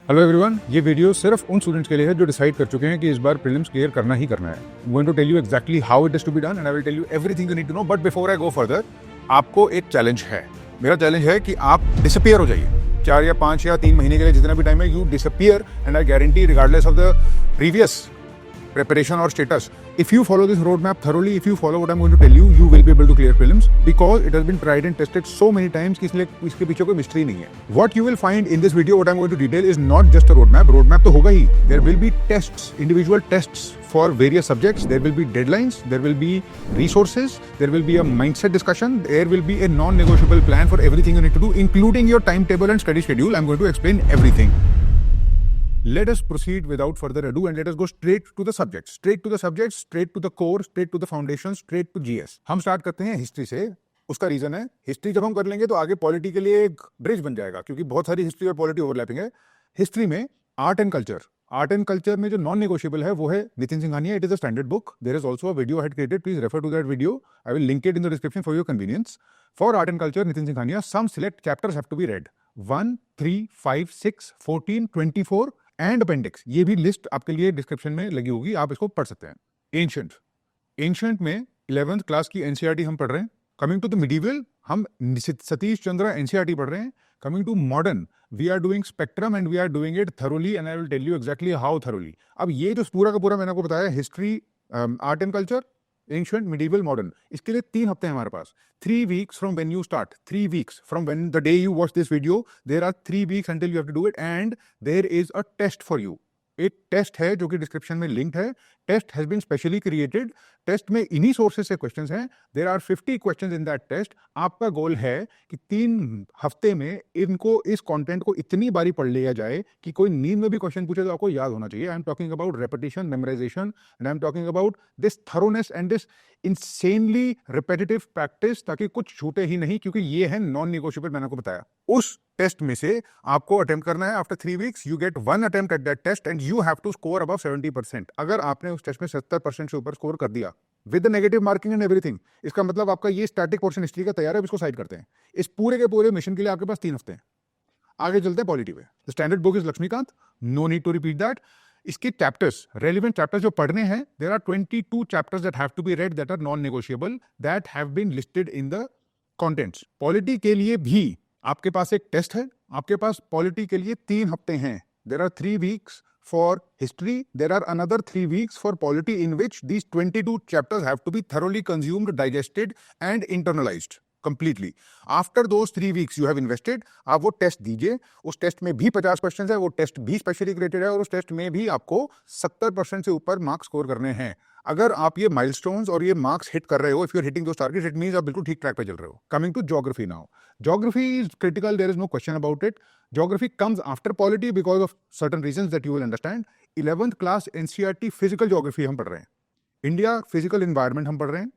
Hello everyone, ये video सिर्फ उन स्टूडेंट्स के लिए है जो डिसाइड कर चुके हैं कि इस बार प्रीलिम्स क्लियर करना ही करना है। I am going to tell you exactly how it is to be done and I will tell you everything you need to know. But before I go further, आपको एक चैलेंज है। मेरा challenge है कि आप डिसअपियर हो जाइए 4 या 5 या 3 महीने के लिए, जितना भी टाइम है, you disappear and I guarantee regardless of the previous preparation or status, if you follow this roadmap thoroughly, if you follow what I'm going to tell you, you will be able to clear prelims because it has been tried and tested so many times कि इसलिए इसके पीछे कोई mystery नहीं है। What you will find in this video, what I'm going to detail is not just a roadmap तो होगा ही। There will be tests, individual tests for various subjects, there will be deadlines, there will be resources, there will be a mindset discussion, there will be a non-negotiable plan for everything you need to do, including your timetable and study schedule. I'm going to explain everything. Let us proceed without further ado and let us go straight to the subject, straight to the subject, straight to the core, straight to the foundation, straight to GS. हम start करते हैं history से। उसका reason है, history जब हम कर लेंगे तो आगे पॉलिटी के लिए एक ब्रिज बन जाएगा, क्योंकि बहुत सारी हिस्ट्री और पॉलिटी ओवरलैपिंग है। हिस्ट्री में आर्ट एंड कल्चर में जो नॉन नेगोशिएबल है वो है Nitin Singhania. It is a standard book. There is also a video I had created, please refer to that video. I will link it in the description for your convenience. For art and culture Nitin Singhania, some select chapters have to be read. 1, 3, 5, 6, 14, 24 and appendix, ये भी list आपके लिए description में लगी होगी, आप इसको पढ़ सकते हैं। एंशिएंट में 11th क्लास की एनसीईआरटी हम पढ़ रहे हैं। कमिंग टू द मिडीवल, हम सतीश चंद्र एनसीईआरटी पढ़ रहे हैं। Coming to modern, we are doing Spectrum and we are doing it thoroughly and I will tell you exactly how thoroughly. अब ये जो पूरा का पूरा मैंने आपको बताया, history, art and culture, ancient, medieval, modern, इसके लिए 3 हफ्ते हैं हमारे पास। 3 weeks from when you start, 3 weeks from when the day you watch this video, there are 3 weeks until you have to do it and there is a test for you. एक test है जो कि description में linked है। Test has been specially created. Test में इन्हीं sources से questions हैं। There are 50 questions in that test. आपका गोल है कि 3 हफ्ते में इनको, इस कंटेंट को इतनी बारी पढ़ लिया जाए कि कोई नींद में भी क्वेश्चन पूछे तो आपको याद होना चाहिए। I am talking about repetition, memorization and I am talking about this thoroughness and this insanely repetitive practice, ताकि कुछ छूटे ही नहीं, क्योंकि ये है नॉन नेगोशिएबल। मैंने आपको बताया उस टेस्ट में से आपको अटेम्प्ट करना है। After 3 weeks you get 1 attempt at that test and you have to score above 70%। अगर आपने उस टेस्ट में 70% से ऊपर स्कोर कर दिया with negative marking and everything, इसका मतलब आपका ये स्टैटिक पोर्शन हिस्ट्री का तैयार है। इसको साइड करते हैं। इस पूरे के पूरे मिशन के लिए आपके पास 3 हफ्ते हैं। आगे चलते हैं पॉलिटी पे। The standard book is Laxmikanth, no need to repeat that. इसके चैप्टर्स, रेलिवेंट चैप्टर्स जो पढ़ने हैं, there are 22 chapters that have to be read that are non negotiable, that have been listed in the contents. Polity के लिए भी आपके पास एक test है। आपके पास पॉलिटी के लिए 3 हफ्ते हैं। There are 3 weeks for history, there are another 3 weeks for polity, in which these 22 chapters have to be thoroughly consumed, digested and internalized completely. After those 3 weeks you have invested, आप वो test दीजिए। उस test में भी 50 question है, वो test भी specially created है और उस टेस्ट में भी आपको 70% से ऊपर मार्क्स स्कोर करने हैं। अगर आप ये माइलस्टोन्स और ये मार्क्स हिट कर रहे हो, if you are hitting those targets, it means आप बिल्कुल ठीक ट्रैक पे चल रहे हो। Coming to geography now, geography is critical, there is no question about it. Geography comes after polity because of certain reasons that you will understand. 11th class NCERT physical geography हम पढ़ रहे हैं, India physical environment हम पढ़ रहे हैं,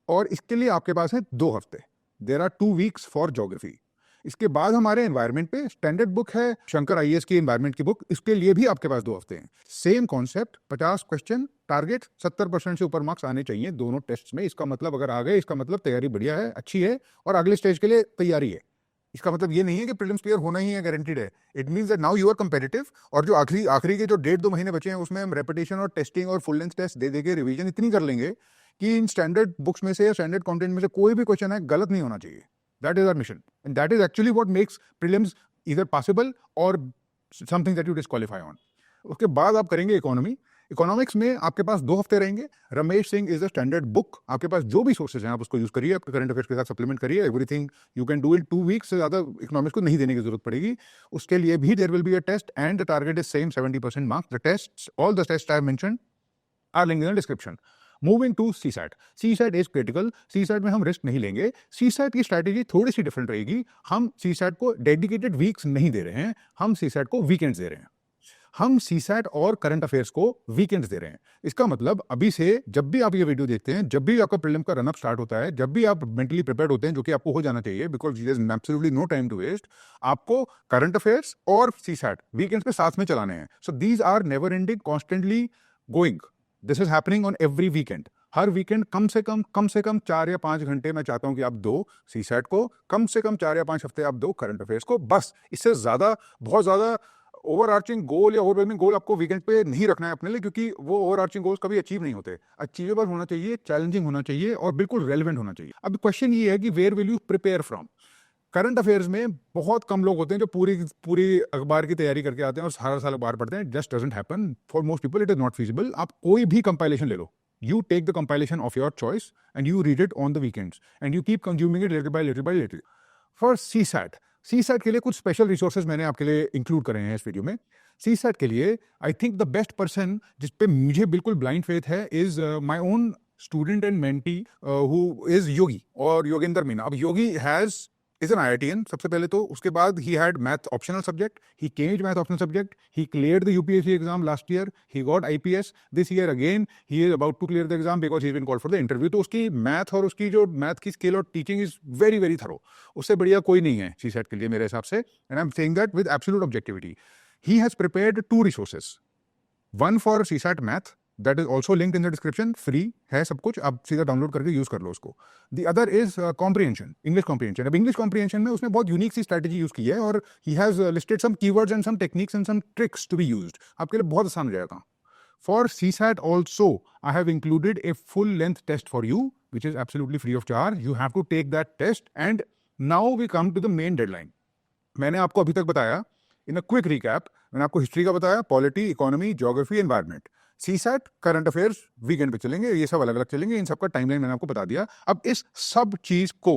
और इसके लिए आपके पास है 2 हफ्ते। There are 2 weeks for geography. इसके बाद हमारे एनवायरनमेंट पे स्टैंडर्ड बुक है शंकर आईएएस की एनवायरनमेंट की बुक, इसके लिए भी आपके पास 2 हफ्ते हैं। सेम कॉन्सेप्ट, 50 क्वेश्चन, टारगेट 70% से ऊपर मार्क्स आने चाहिए दोनों टेस्ट में। इसका मतलब अगर आ गए, इसका मतलब तैयारी बढ़िया है, अच्छी है, और अगले स्टेज के लिए तैयारी है। इसका मतलब ये नहीं है कि प्रीलिम्स क्लियर होना ही है, गारंटीड है। It means that now you are competitive, और जो आखिरी के जो 1.5-2 महीने बचे हैं उसमें हम रेपिटेशन और टेस्टिंग और फुल लेंथ टेस्ट दे के रिवीजन इतनी कर लेंगे कि इन स्टैंडर्ड बुक्स में से या स्टैंडर्ड कंटेंट में से कोई भी क्वेश्चन है गलत नहीं होना चाहिए। That is our mission, and that is actually what makes prelims either possible or something that you disqualify on. उसके बाद आप करेंगे इकोनॉमी। इकोनॉमिक्स में आपके पास 2 हफ्ते रहेंगे। Ramesh Singh is the standard book. आपके पास जो भी सोर्सेज हैं आप उसको यूज करिए, आपके करंट अफेयर्स के साथ सप्लीमेंट करिए। Everything you can do in 2 weeks से ज़्यादा इकोनॉमिक्स को नहीं देने की जरूरत पड़ेगी। उसके लिए भी there will be a test and the target is same 70% marks. The test, all the test I have mentioned are linked in the description. Moving to CSAT, CSAT is critical. CSAT में हम risk नहीं लेंगे। CSAT की strategy थोड़ी सी different रहेगी। हम CSAT को dedicated weeks नहीं दे रहे हैं, हम सीसैट को वीकेंड्स दे रहे हैं। हम सीसैट और करंट अफेयर्स को वीकेंड्स दे रहे हैं। इसका मतलब अभी से जब भी आप ये वीडियो देखते हैं, जब भी आपका प्रीलिम का रनअप स्टार्ट होता है, जब भी आप मेंटली प्रिपेयर्ड होते हैं, जो कि आपको हो जाना चाहिए because there is absolutely no time to waste, आपको करंट अफेयर्स और सीसैट वीकेंड्स पे साथ में चलाने हैं। So these are never ending, constantly going. This is happening on every weekend. हर वीकेंड कम से कम 4 या 5 घंटे मैं चाहता हूं कि आप दो सीसैट को, कम से कम 4 या 5 हफ्ते आप दो करंट अफेयर्स को। बस इससे ज्यादा, बहुत ज्यादा ओवरआर्चिंग गोल या ओवरवेलमिंग गोल आपको वीकेंड पे नहीं रखना है अपने लिए, क्योंकि वो ओवरआर्चिंग गोल्स कभी अचीव नहीं होते। अचीवेबल होना चाहिए, चैलेंजिंग होना चाहिए और बिल्कुल रेलिवेंट होना चाहिए। अब क्वेश्चन ये है कि where will you prepare from. Current affairs में बहुत कम लोग होते हैं जो पूरी पूरी अखबार की तैयारी करके आते हैं और सारा साल अखबार पढ़ते हैं। Just doesn't happen for most people, it is not feasible. आप कोई भी कंपाइलेशन ले लो, you take the compilation of your choice and you read it on the weekends and you keep consuming it little by little by little. For CSAT के लिए कुछ special resources मैंने आपके लिए इंक्लूड करे हैं इस वीडियो में। CSAT के लिए I think the best person जिस पे मुझे बिल्कुल ब्लाइंड फेथ है is my own student and mentee who is योगी, और योगेंद्र मीना। अब योगी हैज is an IITian सबसे पहले तो, उसके बाद he had math optional subject, he changed math optional subject, he cleared the UPSC exam last year, he got IPS this year again, he is about to clear the exam because he's been called for the interview। तो उसकी math और उसकी जो math की skill और teaching is very very thorough, उससे बढ़िया कोई नहीं है CSAT के लिए मेरे हिसाब से, and I'm saying that with absolute objectivity। He has prepared 2 resources, one for CSAT math that is also linked in the description, free है सब कुछ, आप सीधा डाउनलोड करके यूज कर लो उसको। The other is comprehension, English comprehension। अब English comprehension में उसने बहुत यूनिक सी स्ट्रेटेजी यूज की है और he has listed some keywords and some techniques and some tricks to be used। आपके लिए बहुत आसान हो जाएगा। For CSAT also, I have included a full length test for you, which is absolutely free of charge। You have to take that test and now we come to the main deadline। मैंने आपको अभी तक बताया इन a quick recap, मैंने आपको history का बताया, polity, economy, geography, environment. CSAT current affairs weekend पे चलेंगे, ये सब अलग अलग चलेंगे, इन सबका टाइमलाइन मैंने आपको बता दिया। अब इस सब चीज को,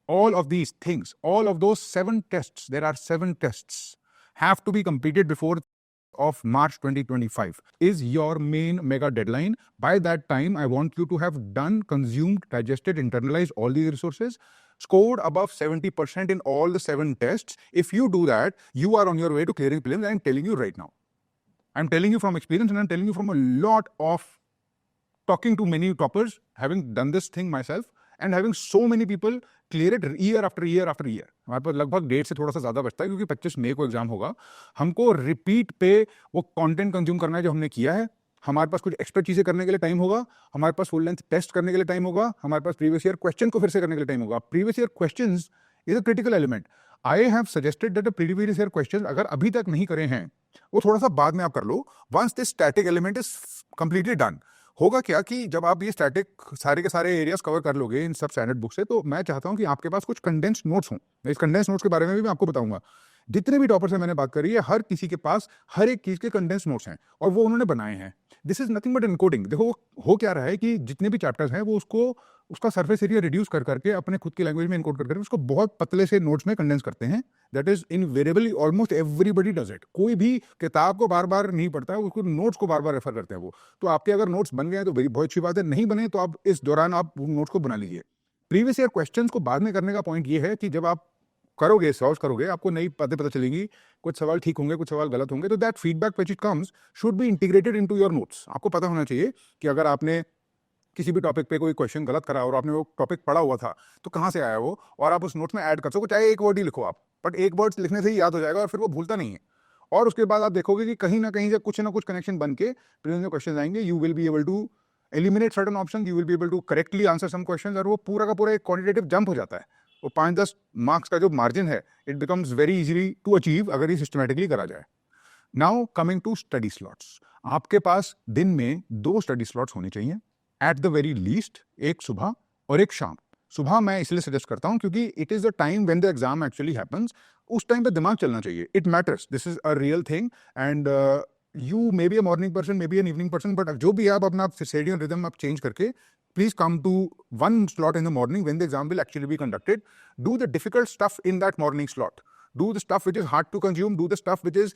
all of these things, all of those 7 tests, there are 7 tests, have to be completed before of March 2025 is your main mega deadline। By that time, I want you to have done, consumed, digested, internalized all these resources, scored above 70% in all the 7 tests। If you do that, you are on your way to clearing prelims। I'm telling you right now, I'm telling you from experience and I'm telling you from a lot of talking to many toppers, having done this thing myself and having so many people clear it year after year after year। हमारे पास लगभग 1.5 से थोड़ा सा ज्यादा बचता है क्योंकि 25 मई को एग्जाम होगा। हमको रिपीट पे वो कंटेंट कंज्यूम करना है जो हमने किया है। हमारे पास कुछ एक्स्ट्रा चीजें करने के लिए टाइम होगा, हमारे पास फुल लेंथ टेस्ट करने के लिए टाइम होगा, हमारे पास प्रीवियस ईयर क्वेश्चन को फिर से करने के लिए टाइम होगा। Previous year questions is a critical element. I have suggested that previous year questions अगर अभी तक नहीं करे हैं वो थोड़ा सा बाद में आप कर लो। Once this static element is completely done, होगा क्या कि जब आप ये स्टैटिक सारे के सारे एरियाज कवर कर लोगे इन सब स्टैंडर्ड बुक से, तो मैं चाहता हूं कि आपके पास कुछ कंडेंस्ड नोट्स हों। इस कंडेंस्ड नोट्स के बारे में भी मैं आपको बताऊंगा। जितने भी टॉपर से मैंने बात करी है, हर किसी के पास हर एक चीज के कंडेंस्ड नोट्स हैं और वो उन्होंने बनाए हैं। This is nothing but encoding. देखो हो क्या रहा है कि जितने भी चैप्टर्स हैं वो उसका सरफेस एरिया रिड्यूस कर करके अपने खुद की लैंग्वेज में एनकोड कर करके उसको बहुत पतले से नोट्स में कंडेंस करते हैं। That is invariably almost everybody does it. कोई भी किताब को बार बार नहीं पढ़ता है, उसको नोट्स को बार बार रेफर करते हैं वो। तो आपके अगर नोट्स बन गए हैं तो बहुत अच्छी बात है, नहीं बने तो आप इस दौरान आप नोट्स को बना लीजिए। प्रीवियस ईयर क्वेश्चंस को बाद में करने का पॉइंट ये है कि जब आप करोगे, सॉल्व करोगे, आपको नई बातें पता चलेंगी, कुछ सवाल ठीक होंगे, कुछ सवाल गलत होंगे, तो that feedback which it comes should be integrated into your notes. आपको पता होना चाहिए कि अगर आपने किसी भी टॉपिक पे कोई क्वेश्चन गलत करा और आपने वो टॉपिक पढ़ा हुआ था तो कहाँ से आया वो, और आप उस नोट्स में ऐड कर सको। चाहे एक वर्ड ही लिखो आप, बट एक वर्ड लिखने से ही याद हो जाएगा और फिर वो भूलता नहीं है। और उसके बाद आप देखोगे कि कहीं ना कहीं से कुछ ना कुछ कनेक्शन बन के प्रीलिम्स में क्वेश्चन आएंगे। You will be able to eliminate certain option, you will be able to correctly answer some question, और वो पूरा का पूरा एक क्वांटिटेटिव जंप हो जाता है। वो 5-10 मार्क्स का जो मार्जिन है, it becomes very easily to achieve अगर ये सिस्टमेटिकली करा जाए। Now coming to study slots, आपके पास दिन में 2 स्टडी स्लॉट्स होने चाहिए एट द वेरी लीस्ट, एक सुबह और एक शाम। सुबह मैं इसलिए सजेस्ट करता हूं क्योंकि it is the time when the exam actually happens. उस टाइम पे दिमाग चलना चाहिए, it matters, this is a real thing. And you may be a morning person, may be an evening person, but जो भी आप अपना सर्केडियन रिदम आप चेंज करके please come to one slot in the morning when the exam will actually be conducted। Do the difficult stuff in that morning slot, do the stuff which is hard to consume, do the stuff which is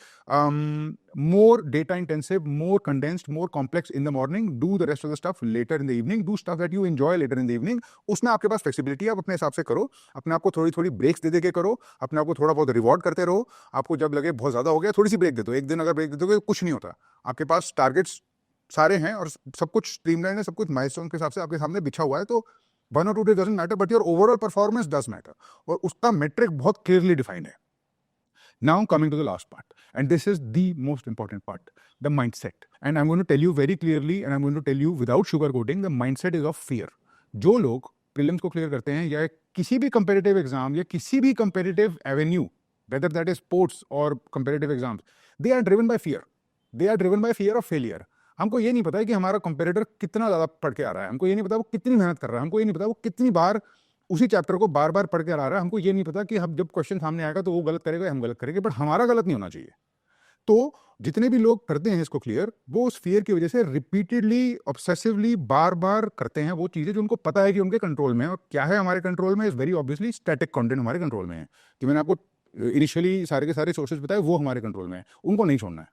more data intensive, more condensed, more complex in the morning, do the rest of the stuff later in the evening, do stuff that you enjoy later in the evening। उसमें आपके पास flexibility है, आप अपने हिसाब से करो, अपने आप को थोड़ी थोड़ी ब्रेक्स दे के करो, अपने आप को थोड़ा बहुत रिवॉर्ड करते रहो। आपको जब लगे बहुत ज्यादा हो गया, थोड़ी सी ब्रेक दे दो, एक दिन अगर ब्रेक दे दोगे कुछ नहीं होता। आपके पास टारगेट्स सारे हैं और सब कुछ स्ट्रीमलाइन है, सब कुछ माइलस्टोन के हिसाब से आपके सामने बिछा हुआ है, तो 1 or 2 days doesn't matter, but your overall performance does matter और उसका मेट्रिक बहुत क्लियरली डिफाइंड है। Now coming to the last part, and this is the most important part, the mindset. And I am going to tell you very clearly and I am going to tell you without sugar coating, the mindset is of fear. जो लोग prelims को clear करते हैं या किसी भी competitive exam या किसी भी competitive avenue, whether that is sports or competitive exams, they are driven by fear, they are driven by fear of failure. हमको ये नहीं पता है कि हमारा कंपेरेटर कितना ज़्यादा पढ़ के आ रहा है, हमको ये नहीं पता वो कितनी मेहनत कर रहा है, हमको ये नहीं पता वो कितनी बार उसी चैप्टर को बार बार पढ़ के आ रहा है, हमको ये नहीं पता कि हम जब क्वेश्चन सामने आएगा तो वो गलत करेगा, हम गलत करेंगे, बट हमारा गलत नहीं होना चाहिए। तो जितने भी लोग करते हैं इसको क्लियर, वो उस फियर की वजह से रिपीटेडली ऑब्सेसिवली बार बार करते हैं वो चीज़ें जो उनको पता है कि उनके कंट्रोल में है। और क्या है हमारे कंट्रोल में? Is very obviously static content हमारे कंट्रोल में है, कि मैंने आपको इनिशियली सारे के सारे सोर्सेज बताए, वो हमारे कंट्रोल में है, उनको नहीं छोड़ना है,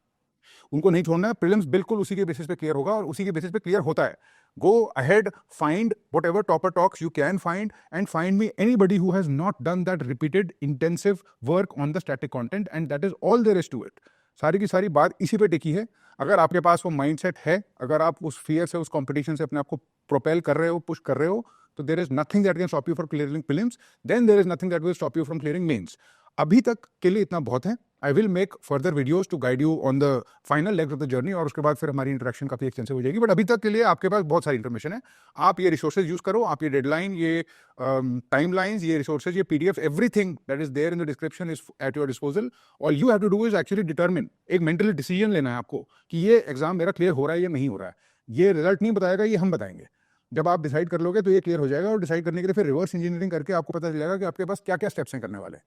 उनको नहीं छोड़ना है। प्रीलिम्स बिल्कुल उसी के बेसिस पे क्लियर होगा और उसी के बेसिस पे क्लियर होता है। Go ahead, find whatever topper talks you can find, and find me anybody who has not done that repeated intensive work on the static content, and that is all there is to it. सारी की सारी बात इसी पे टिकी है। अगर आपके पास वो माइंडसेट है, अगर आप उस फियर से, उस कंपटीशन से अपने आप को प्रोपेल कर रहे हो, पुश कर रहे हो, तो there is nothing that can stop you from clearing prelims, then there is nothing that will stop you from clearing mains. अभी तक के लिए इतना बहुत है। I will make further videos to guide you on the final legs of the journey, और उसके बाद फिर हमारी इंटरेक्शन काफी एक्सटेंसिव हो जाएगी। बट अभी तक के लिए आपके पास बहुत सारी इन्फॉर्मेशन है। आप ये रिसोर्सेज यूज करो, आप ये डेडलाइन, ये टाइमलाइंस, ये रिसोर्सेज, ये PDF, everything that is there in the description is at your disposal. All you have to do is actually determine, एक मेंटली डिसीजन लेना है आपको कि ये एग्जाम मेरा क्लियर हो रहा है या नहीं हो रहा है। ये रिजल्ट नहीं बताएगा, ये हम बताएंगे। जब आप डिसाइड कर लोगे तो ये क्लियर हो जाएगा, और डिसाइड करने के लिए फिर रिवर्स इंजीनियरिंग करके आपको पता चलेगा कि आपके पास क्या क्या स्टेप्स हैं करने वाले।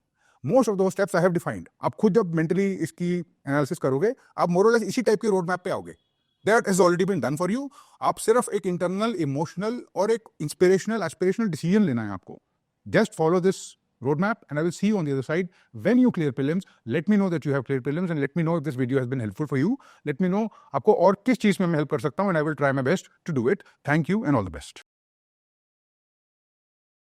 मोस्ट ऑफ दो स्टेप्स आई हैव डिफाइंड। आप खुद जब मेंटली इसकी एनालिसिस करोगे, आप मोर और लेस इसी टाइप के रोड मैप पे आओगे। That has already been done for you. आप सिर्फ एक इंटरनल, इमोशनल और एक इंस्पिरेशनल, एस्पिरेशनल डिसीजन लेना है आपको। Just follow this roadmap, and I will see you on the other side when you clear prelims. Let me know that you have cleared prelims, and let me know if this video has been helpful for you. Let me know आपको और किस चीज में मैं help कर सकता हूँ, and I will try my best to do it. Thank you and all the best.